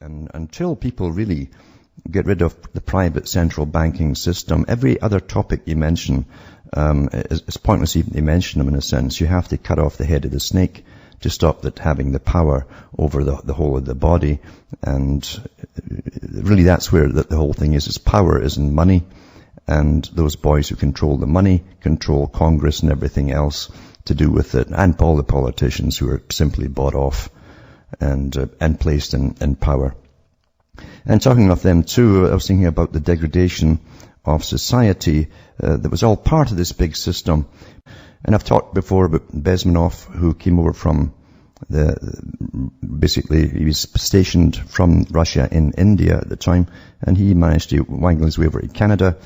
And until people really get rid of the private central banking system, every other topic you mention it's pointless even to mention them in a sense. You have to cut off the head of the snake to stop that having the power over the whole of the body. And really that's where the whole thing is power is in money. And those boys who control the money control Congress and everything else to do with it. And all the politicians who are simply bought off and placed in power. And talking of them too, I was thinking about the degradation of society that was all part of this big system. And I've talked before about Bezmenov, who came over from basically he was stationed from Russia in India at the time, and he managed to wangle his way over to Canada.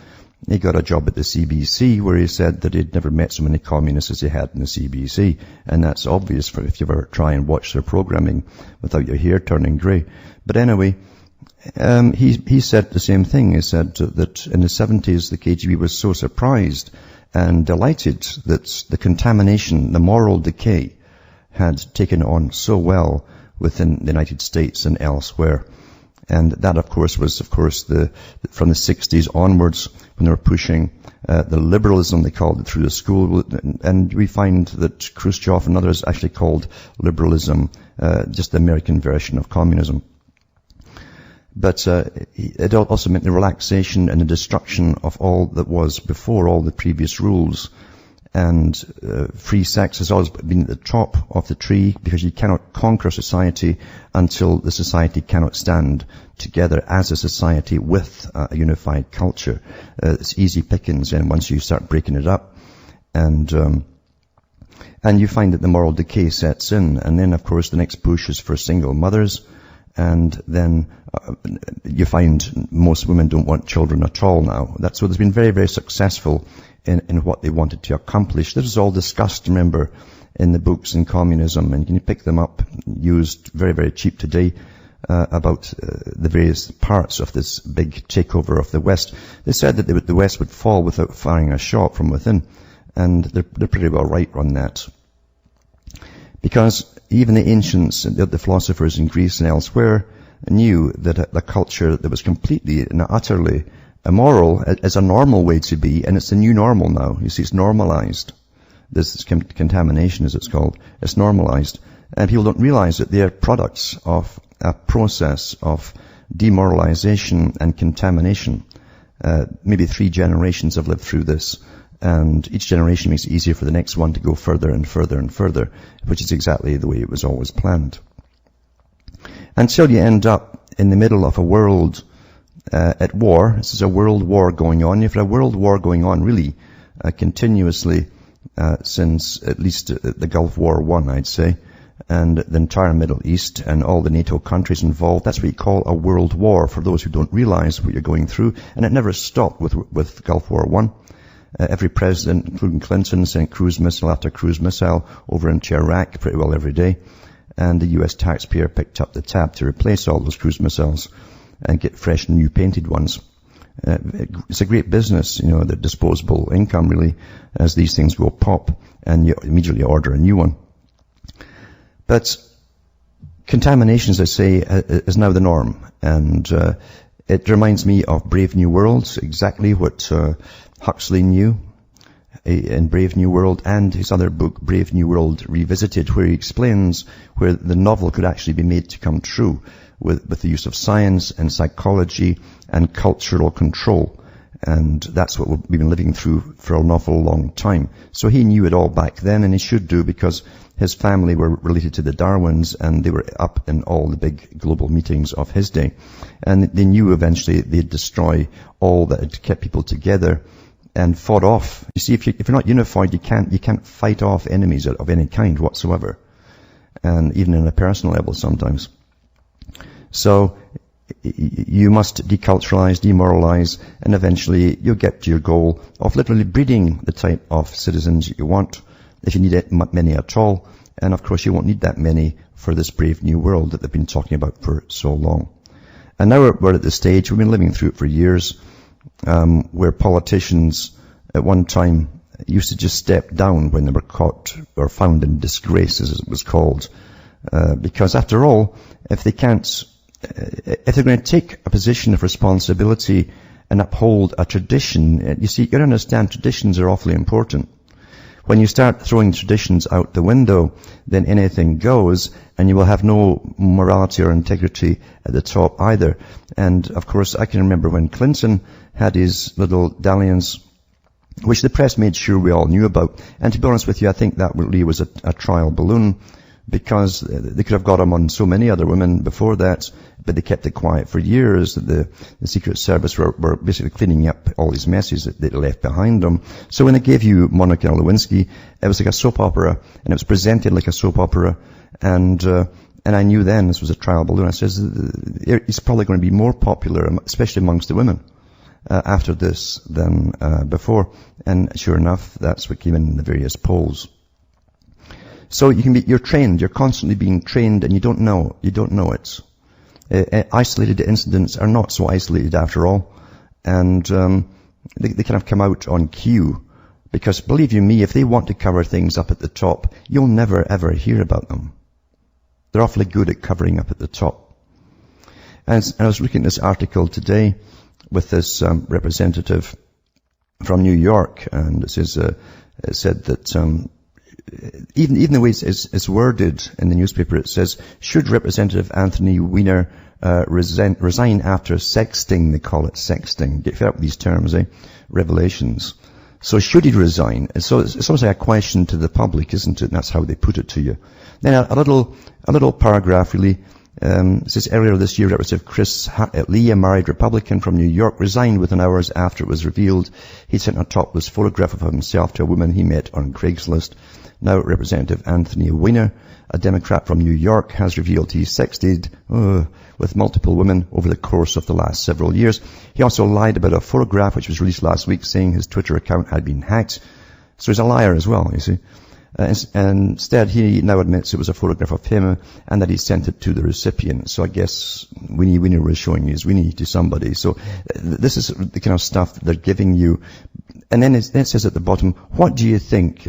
He got a job at the CBC where he said that he'd never met so many communists as he had in the CBC. And that's obvious for if you ever try and watch their programming without your hair turning grey. But anyway, he said the same thing. He said that in the 70s the KGB was so surprised and delighted that the contamination, the moral decay had taken on so well within the United States and elsewhere. And that, of course, was, from the 60s onwards, when they were pushing the liberalism, they called it, through the school. And we find that Khrushchev and others actually called liberalism just the American version of communism. But it also meant the relaxation and the destruction of all that was before, all the previous rules. And free sex has always been at the top of the tree, because you cannot conquer society until the society cannot stand together as a society with a unified culture. It's easy pickings, and once you start breaking it up, and you find that the moral decay sets in. And then, of course, the next push is for single mothers. And then you find most women don't want children at all now. So there's been very, very successful in what they wanted to accomplish. This is all discussed, remember, in the books in communism, and you can pick them up, used very, very cheap today, about the various parts of this big takeover of the West. They said that the West would fall without firing a shot from within, and they're pretty well right on that. Because even the ancients, the philosophers in Greece and elsewhere, knew that a culture that was completely and utterly immoral is a normal way to be, and it's the new normal now. You see, it's normalized. This contamination, as it's called, it's normalized. And people don't realize that they're products of a process of demoralization and contamination. Maybe 3 generations have lived through this. And each generation makes it easier for the next one to go further and further and further, which is exactly the way it was always planned. Until you end up in the middle of a world at war. This is a world war going on. You've had a world war going on really continuously since at least the Gulf War I, I'd say, and the entire Middle East and all the NATO countries involved. That's what you call a world war, for those who don't realize what you're going through. And it never stopped with Gulf War I. Every president, including Clinton, sent cruise missile after cruise missile over into Iraq pretty well every day. And the U.S. taxpayer picked up the tab to replace all those cruise missiles and get fresh new painted ones. It's a great business, the disposable income really, as these things go pop and you immediately order a new one. But contamination, as I say, is now the norm. And it reminds me of Brave New World, exactly what Huxley knew in Brave New World, and his other book, Brave New World Revisited, where he explains where the novel could actually be made to come true with the use of science and psychology and cultural control. And that's what we've been living through for an awful long time. So he knew it all back then, and he should do, because his family were related to the Darwins, and they were up in all the big global meetings of his day. And they knew eventually they'd destroy all that had kept people together and fought off. You see, if you're not unified, you can't fight off enemies of any kind whatsoever. And even on a personal level sometimes. So you must deculturalize, demoralize, and eventually you'll get to your goal of literally breeding the type of citizens you want, if you need many at all. And of course you won't need that many for this brave new world that they've been talking about for so long. And now we're at the stage, we've been living through it for years, where politicians at one time used to just step down when they were caught or found in disgrace, as it was called. Because after all, if they can't if they're going to take a position of responsibility and uphold a tradition, you see, you've got to understand traditions are awfully important. When you start throwing traditions out the window, then anything goes, and you will have no morality or integrity at the top either. And of course, I can remember when Clinton had his little dalliance, which the press made sure we all knew about. And to be honest with you, I think that really was a trial balloon, because they could have got him on so many other women before that, but they kept it quiet for years. The Secret Service were basically cleaning up all these messes that they left behind them. So when they gave you Monica Lewinsky, it was like a soap opera, and it was presented like a soap opera, and I knew then this was a trial balloon. I says, he's probably going to be more popular, especially amongst the women, after this than before. And sure enough, that's what came in the various polls. So you're trained, you're constantly being trained, and you don't know it. Isolated incidents are not so isolated after all, and they kind of come out on cue, because believe you me, if they want to cover things up at the top, you'll never ever hear about them. They're awfully good at covering up at the top. And I was looking at this article today with this representative from New York, and it said that even the way it's worded in the newspaper, it says, should Representative Anthony Weiner resign after sexting? They call it sexting. Get fed up with these terms, revelations. So should he resign? So it's almost like a question to the public, isn't it? And that's how they put it to you. Then a little paragraph really. It says, earlier this year, Representative Chris Lee, a married Republican from New York, resigned within hours after it was revealed he sent a topless photograph of himself to a woman he met on Craigslist. Now Representative Anthony Weiner, a Democrat from New York, has revealed he sexted with multiple women over the course of the last several years. He also lied about a photograph which was released last week, saying his Twitter account had been hacked. So he's a liar as well, you see. And instead, he now admits it was a photograph of him and that he sent it to the recipient. So I guess Weiner was showing his Winnie to somebody. So this is the kind of stuff that they're giving you. And then it says at the bottom, what do you think?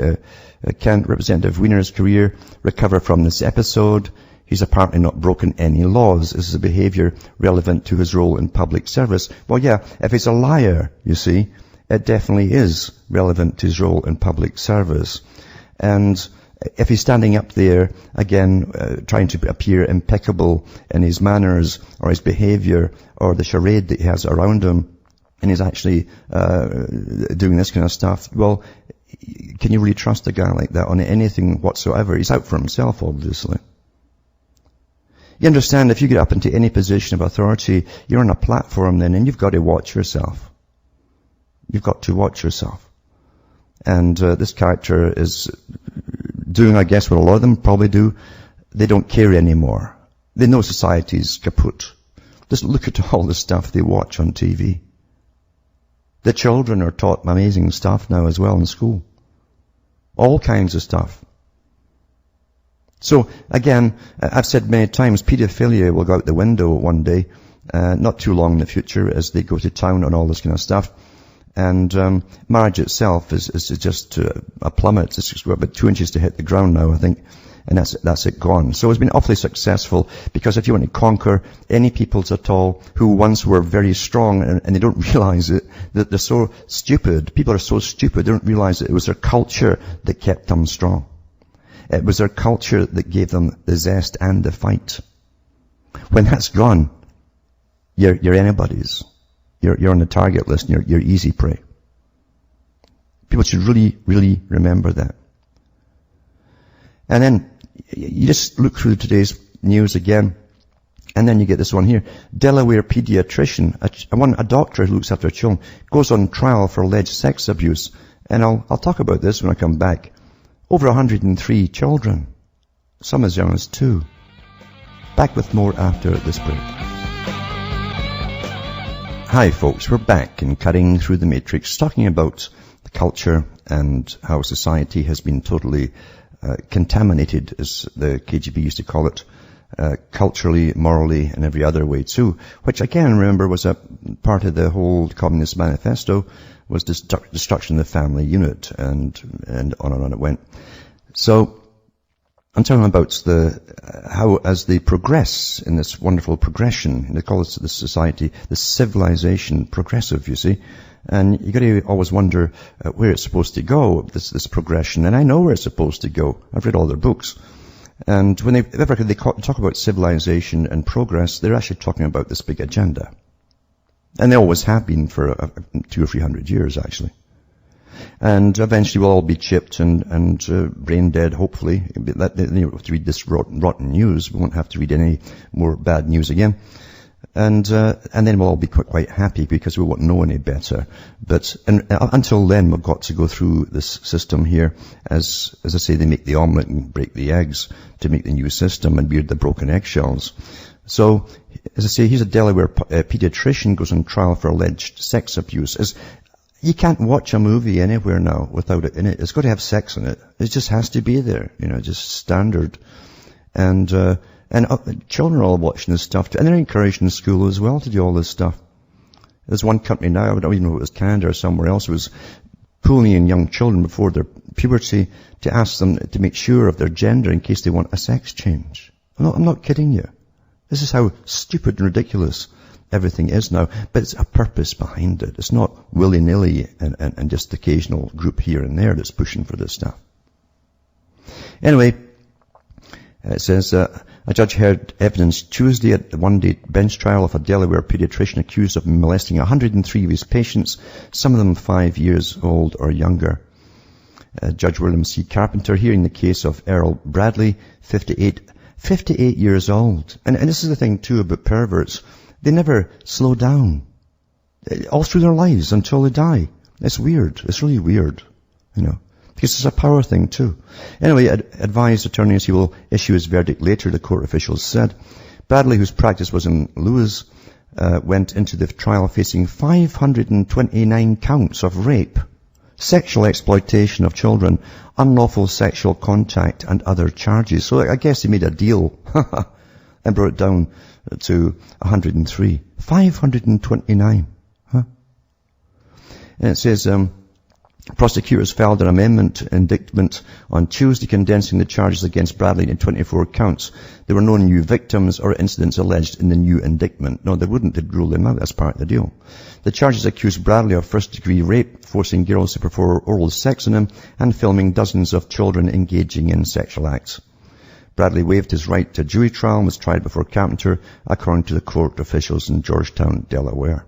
Can Representative Weiner's career recover from this episode? He's apparently not broken any laws. Is his behavior relevant to his role in public service? Well, yeah, if he's a liar, you see, it definitely is relevant to his role in public service. And if he's standing up there, again, trying to appear impeccable in his manners or his behavior or the charade that he has around him, and he's actually doing this kind of stuff, well, can you really trust a guy like that on anything whatsoever? He's out for himself, obviously. You understand, if you get up into any position of authority, you're on a platform then, and you've got to watch yourself. You've got to watch yourself. And this character is doing, I guess, what a lot of them probably do. They don't care anymore. They know society's kaput. Just look at all the stuff they watch on TV. The children are taught amazing stuff now as well in school. All kinds of stuff. So, again, I've said many times, pedophilia will go out the window one day, not too long in the future, as they go to town on all this kind of stuff. And marriage itself is just a plummet. It's just about 2 inches to hit the ground now, I think. And that's it gone. So it's been awfully successful, because if you want to conquer any peoples at all who once were very strong and they don't realize it, that they're so stupid. People are so stupid, they don't realize that it was their culture that kept them strong. It was their culture that gave them the zest and the fight. When that's gone, you're anybody's. You're on the target list, and you're easy prey. People should really, really remember that. And then you just look through today's news again, and then you get this one here. Delaware pediatrician, a doctor who looks after children, goes on trial for alleged sex abuse. And I'll talk about this when I come back. Over 103 children, some as young as 2. Back with more after this break. Hi folks, we're back and cutting through the matrix, talking about the culture and how society has been totally contaminated, as the KGB used to call it, culturally, morally, and every other way too, which again, remember, was a part of the whole Communist Manifesto, was destruction of the family unit, and on it went. So, I'm talking about how as they progress in this wonderful progression, they call this society, the civilization progressive, you see. And you got to always wonder where it's supposed to go, this progression. And I know where it's supposed to go. I've read all their books. And when they talk about civilization and progress, they're actually talking about this big agenda. And they always have been for 200 or 300 years, actually. And eventually we'll all be chipped and brain dead, hopefully. You know, to read this rotten news, we won't have to read any more bad news again. And then we'll all be quite happy because we won't know any better. But until then, we've got to go through this system here. As I say, they make the omelette and break the eggs to make the new system and beard the broken eggshells. So, as I say, here's a Delaware pediatrician goes on trial for alleged sex abuse. You can't watch a movie anywhere now without it in it. It's got to have sex in it. It just has to be there, you know, just standard. And children are all watching this stuff, and they're encouraged in school as well to do all this stuff. There's one company now, I don't even know if it was Canada or somewhere else, who was pulling in young children before their puberty to ask them to make sure of their gender in case they want a sex change. I'm not kidding you. This is how stupid and ridiculous everything is now, but it's a purpose behind it. It's not willy-nilly and just occasional group here and there that's pushing for this stuff. Anyway, it says, a judge heard evidence Tuesday at the one-day bench trial of a Delaware pediatrician accused of molesting 103 of his patients, some of them 5 years old or younger. Judge William C. Carpenter hearing the case of Earl Bradley, 58 years old. And this is the thing, too, about perverts. They never slow down all through their lives until they die. It's weird. It's really weird, you know, because it's a power thing too. Anyway, advised attorneys he will issue his verdict later, the court officials said. Bradley, whose practice was in Lewis, went into the trial facing 529 counts of rape, sexual exploitation of children, unlawful sexual contact, and other charges. So I guess he made a deal and brought it down to 103. 529. Huh? And it says, prosecutors filed an amendment indictment on Tuesday condensing the charges against Bradley in 24 counts. There were no new victims or incidents alleged in the new indictment. No, they wouldn't. They'd rule them out as part of the deal. The charges accused Bradley of first-degree rape, forcing girls to perform oral sex on him, and filming dozens of children engaging in sexual acts. Bradley waived his right to a jury trial and was tried before Carpenter, according to the court officials in Georgetown, Delaware.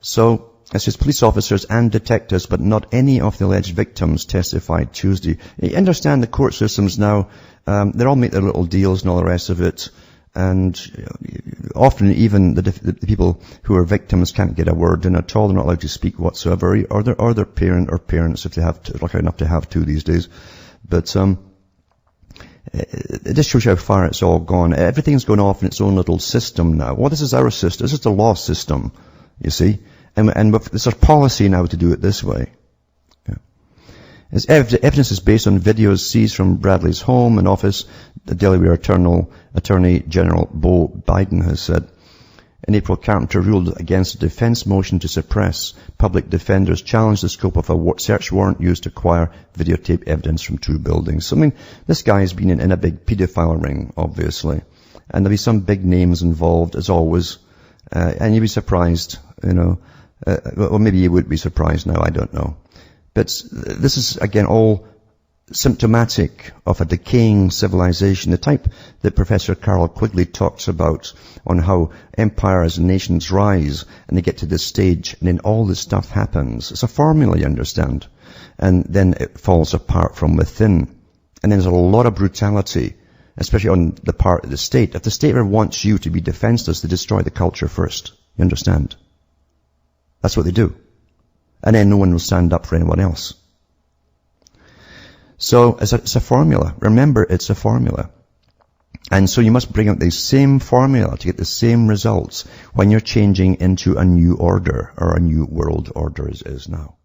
So, it says police officers and detectives, but not any of the alleged victims testified Tuesday. You understand the court systems now, they all make their little deals and all the rest of it. And often even the people who are victims can't get a word in at all. They're not allowed to speak whatsoever, or their parent or parents if they have to, lucky enough to have two these days. But, it just shows you how far it's all gone. Everything's going off in its own little system now. Well, this is our system. This is the law system, you see. And there's a policy now to do it this way. Yeah. Evidence is based on videos seized from Bradley's home and office, the Delaware Attorney General Bo Biden has said. In April, Carpenter ruled against a defense motion to suppress. Public defenders challenged the scope of a search warrant used to acquire videotape evidence from two buildings. So, I mean, this guy has been in a big pedophile ring, obviously. And there'll be some big names involved, as always. And you'd be surprised, you know. Or maybe you would be surprised now, I don't know. But this is, again, all symptomatic of a decaying civilization, the type that Professor Carol Quigley talks about on how empires and nations rise and they get to this stage and then all this stuff happens. It's a formula, you understand. And then it falls apart from within. And then there's a lot of brutality, especially on the part of the state. If the state ever wants you to be defenseless, they destroy the culture first. You understand? That's what they do. And then no one will stand up for anyone else. So it's a formula. Remember, it's a formula. And so you must bring out the same formula to get the same results when you're changing into a new order, or a new world order as is now.